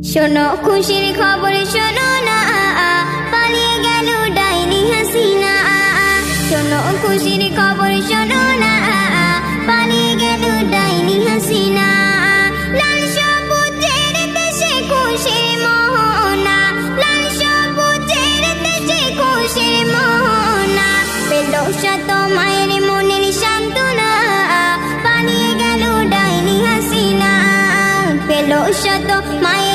শোনো খুশির খবর শোনো না, পালিয়ে গেল ডাইনি হাসিনা। শোনো খুশির খবর শোনো না, পালিয়ে গেল ডাইনি হাসিনা। লাল সবুজের দেশে খুশির মোহনা, লাল সবুজের দেশে খুশির মোহনা। পেল শত মায়ের মনের সান্ত্বনা, পালিয়ে গেল ডাইনি হাসিনা। পেল শত মায়ের